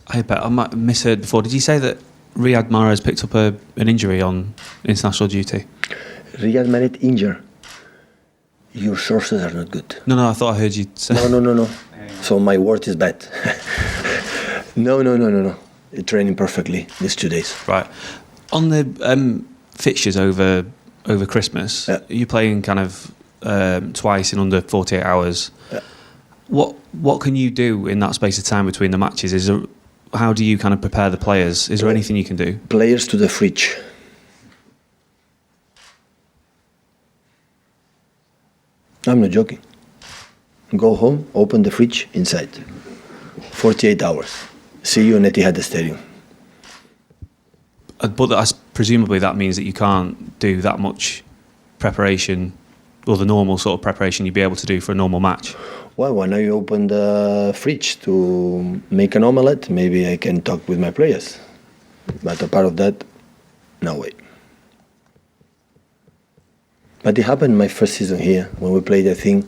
I bet I might have misheard before. Did you say that Riyad Mahrez picked up an injury on international duty? Riyad Mahrez injured. Your sources are not good. No, I thought I heard you say... No. So my word is bad. No. Training perfectly these 2 days. Right. On the fixtures over Christmas, you're playing kind of twice in under 48 hours. What can you do in that space of time between the matches? How do you kind of prepare the players? Is there anything you can do? Players to the fridge. I'm not joking. Go home, open the fridge, inside. 48 hours. See you in Etihad Stadium. But presumably that means that you can't do that much preparation, or the normal sort of preparation you'd be able to do for a normal match. Well, when I open the fridge to make an omelette, maybe I can talk with my players. But apart of that, no way. But it happened my first season here, when we played, I think,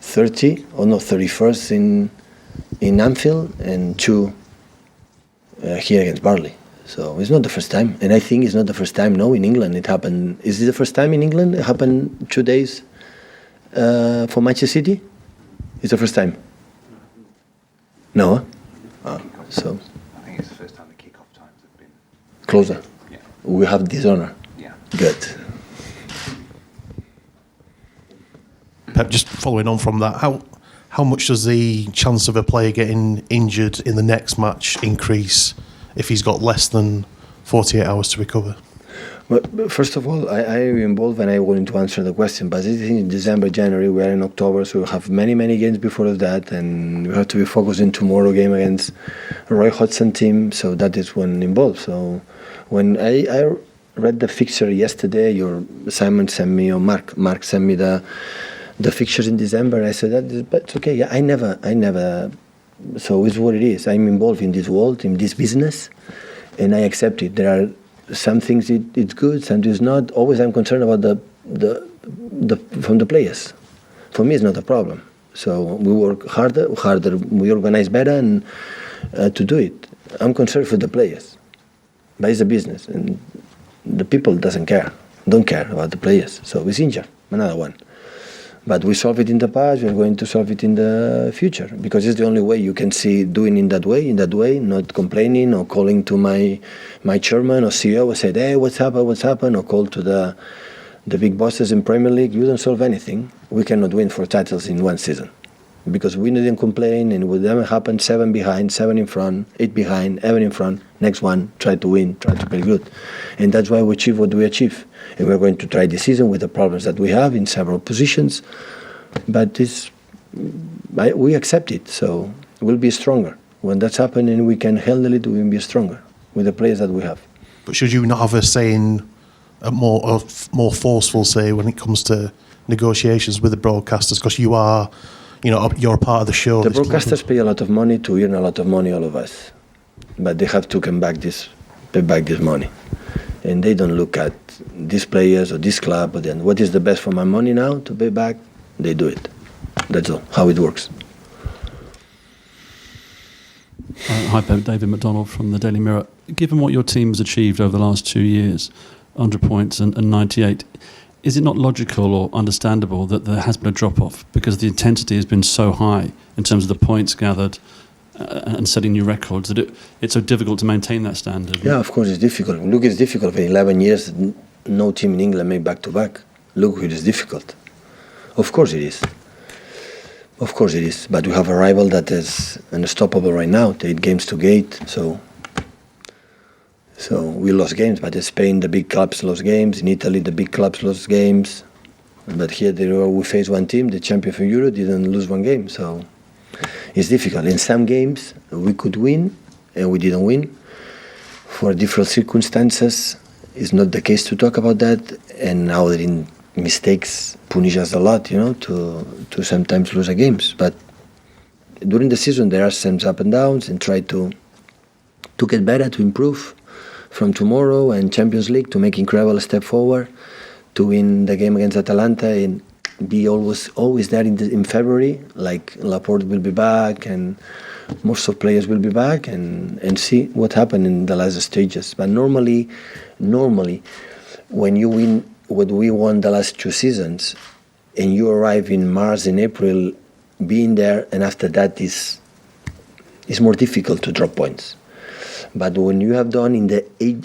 31st in Anfield, and 2 here against Burnley. So it's not the first time. And I think it's not the first time, no, in England it happened. Is it the first time in England it happened 2 days for Manchester City? It's the first time? No? So I think it's the first time the kick-off times have been closer. Yeah. We have dishonour. Yeah. Good. Pep, just following on from that, how much does the chance of a player getting injured in the next match increase if he's got less than 48 hours to recover? Well, first of all, I am involved and I want to answer the question. But this is in December, January, we are in October, so we have many games before that, and we have to be focused in tomorrow game against Roy Hodgson team, so that is when involved. So when I read the fixture yesterday, Simon sent me, or Mark sent me the fixtures in December, I said, but it's okay, yeah, I never, so it's what it is. I'm involved in this world, in this business, and I accept it. There are some things it's good, some things not. Always I'm concerned about the from the players. For me, it's not a problem. So we work harder, we organize better, and to do it. I'm concerned for the players, but it's a business, and the people don't care about the players. So it's injured, another one. But we solved it in the past, we're going to solve it in the future, because it's the only way you can see doing in that way, not complaining or calling to my chairman or CEO and say, hey, what's happened, or call to the big bosses in Premier League. You don't solve anything. We cannot win 4 titles in one season, because we didn't complain, and it would never happen 7 behind, 7 in front, 8 behind, 7 in front, next one, try to win, try to play good. And that's why we achieve what we achieve. And we're going to try this season with the problems that we have in several positions, but we accept it, so we'll be stronger. When that's happening, we can handle it, we will be stronger with the players that we have. But should you not have a more forceful say when it comes to negotiations with the broadcasters, because you're a part of the show? The broadcasters pay a lot of money to earn a lot of money, all of us, but they have to pay back this money, and they don't look at these players or this club, but then what is the best for my money now to pay back? They do it. That's all, how it works. Hi, Pep. David McDonald from the Daily Mirror. Given what your team has achieved over the last 2 years, 100 points and 98, is it not logical or understandable that there has been a drop-off because the intensity has been so high in terms of the points gathered and setting new records, that it's so difficult to maintain that standard? Yeah, of course it's difficult. Look, it's difficult. For 11 years, no team in England made back-to-back. Look, it is difficult. Of course it is. Of course it is. But we have a rival that is unstoppable right now, 8 games to gate. So we lost games, but in Spain, the big clubs lost games. In Italy, the big clubs lost games. But here we face one team, the champion from Europe, didn't lose 1 game. So it's difficult. In some games, we could win, and we didn't win. For different circumstances, it's not the case to talk about that. And now that in mistakes punish us a lot, to sometimes lose a games. But during the season, there are some ups and downs, and try to get better, to improve from tomorrow and Champions League, to make incredible step forward, to win the game against Atalanta in be always there in February. Like Laporte will be back and most of players will be back and see what happened in the last stages. But normally, when you win what we won the last 2 seasons, and you arrive in March and April, being there, and after that is more difficult to drop points. But when you have done in the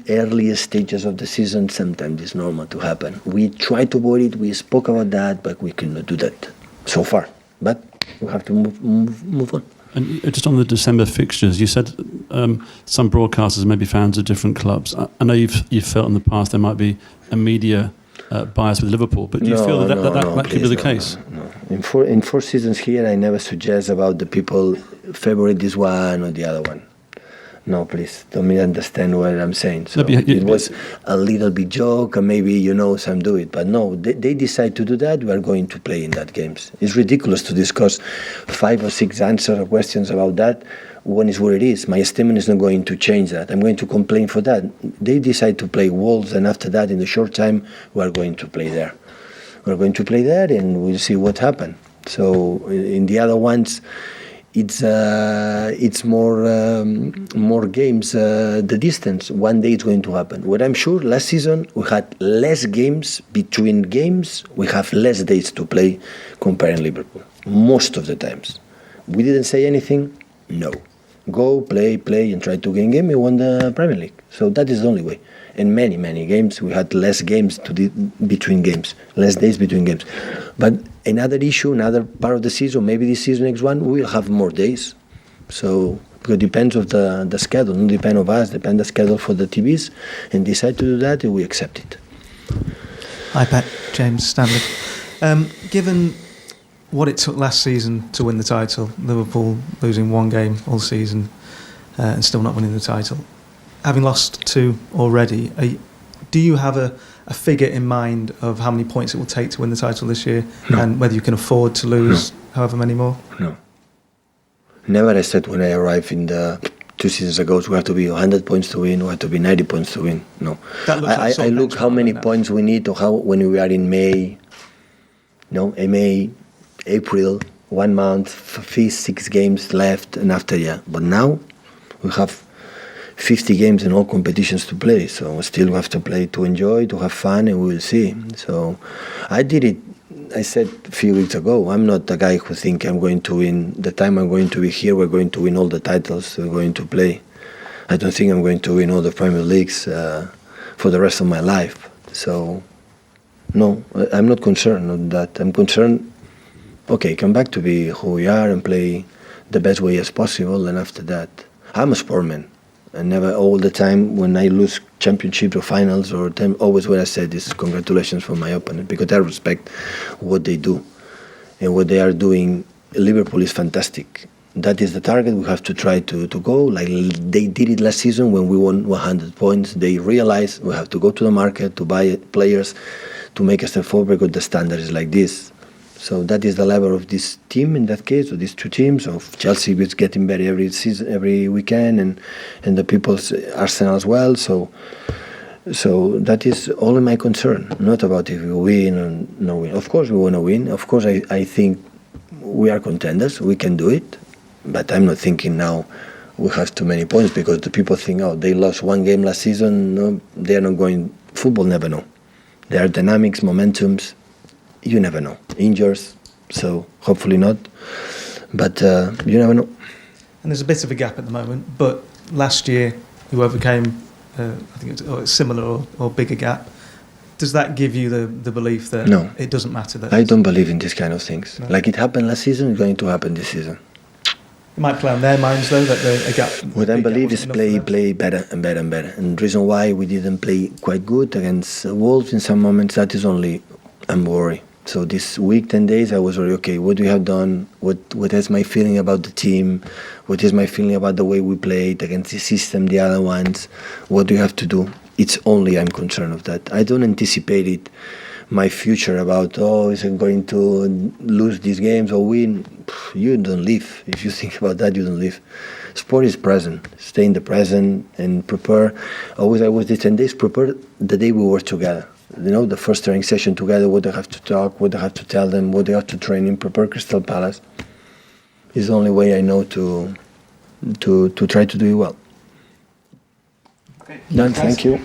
earliest stages of the season, sometimes it's normal to happen. We try to avoid it. We spoke about that, but we cannot do that so far. But we have to move on. And just on the December fixtures, you said some broadcasters may be fans of different clubs. I know you've felt in the past there might be a media bias with Liverpool, but do you feel that could be the case? No. In 4 seasons here, I never suggest about the people favorite this one or the other one. No, please, don't misunderstand what I'm saying. So it was a little bit joke, and maybe some do it. But no, they decide to do that, we are going to play in that games. It's ridiculous to discuss 5 or 6 answers or questions about that. One is what it is. My statement is not going to change that. I'm going to complain for that. They decide to play Wolves, and after that, in the short time, we are going to play there. We're going to play there, and we'll see what happens. So in the other ones, it's more games, the distance. One day it's going to happen. What I'm sure, last season we had less games between games. We have less days to play comparing Liverpool. Most of the times. We didn't say anything, no. Go, play, and try to gain game. We won the Premier League. So that is the only way. In many, many games, we had less games between games, less days between games. But another issue, another part of the season, maybe this season, next one, we will have more days. So because it depends of the schedule, not depend of us, depend the schedule for the TVs, and decide to do that, and we accept it. Hi, Pep. James Stanley. Given what it took last season to win the title, Liverpool losing 1 game all season and still not winning the title, having lost 2 already, do you have a figure in mind of how many points it will take to win the title this year? No. And whether you can afford to lose however many more? No. Never. I said when I arrived in the 2 seasons ago, we have to be 100 points to win, we have to be 90 points to win. No. I look how many points we need, or how when we are in May, April, 1 month, 6 games left, and after, But now we have 50 games in all competitions to play, so still we have to play to enjoy, to have fun, and we will see. So I did it. I said a few weeks ago, I'm not the guy who think I'm going to win. The time I'm going to be here, we're going to win all the titles we're going to play. I don't think I'm going to win all the Premier Leagues for the rest of my life. So no, I'm not concerned on that. I'm concerned, come back to be who we are and play the best way as possible, and after that, I'm a sportman. And never all the time when I lose championships or finals always what I said is congratulations for my opponent, because I respect what they do and what they are doing. Liverpool is fantastic. That is the target we have to try to go. Like they did it last season when we won 100 points. They realized we have to go to the market to buy players to make a step forward, because the standard is like this. So that is the level of this team in that case, or these 2 teams. Of Chelsea is getting better every season, every weekend, and the people's Arsenal as well. So that is all my concern, not about if we win or no win. Of course we want to win. Of course I think we are contenders. We can do it. But I'm not thinking now we have too many points, because the people think, they lost 1 game last season. No, they are not going. Football never know. There are dynamics, momentums. You never know. Injuries, so hopefully not. But you never know. And there's a bit of a gap at the moment, but last year you overcame, I think it's a similar or bigger gap. Does that give you the belief that it doesn't matter? That I don't believe in these kind of things. No. Like it happened last season, it's going to happen this season. It might play on their minds, though, that a gap... What I believe is play better and better and better. And the reason why we didn't play quite good against Wolves in some moments, that is only I'm worried. So this week, 10 days, I was worried, what we have done, what is my feeling about the team, what is my feeling about the way we played against the system, the other ones, what do we have to do? It's only I'm concerned of that. I don't anticipate it, my future about, is it going to lose these games or win? You don't live. If you think about that, you don't live. Sport is present. Stay in the present and prepare. I was the 10 days, prepare the day we were together. the first training session together, what they have to talk, what they have to tell them, what they have to train in, prepare Crystal Palace. Is the only way I know to try to do it well. Okay. Done, thank you.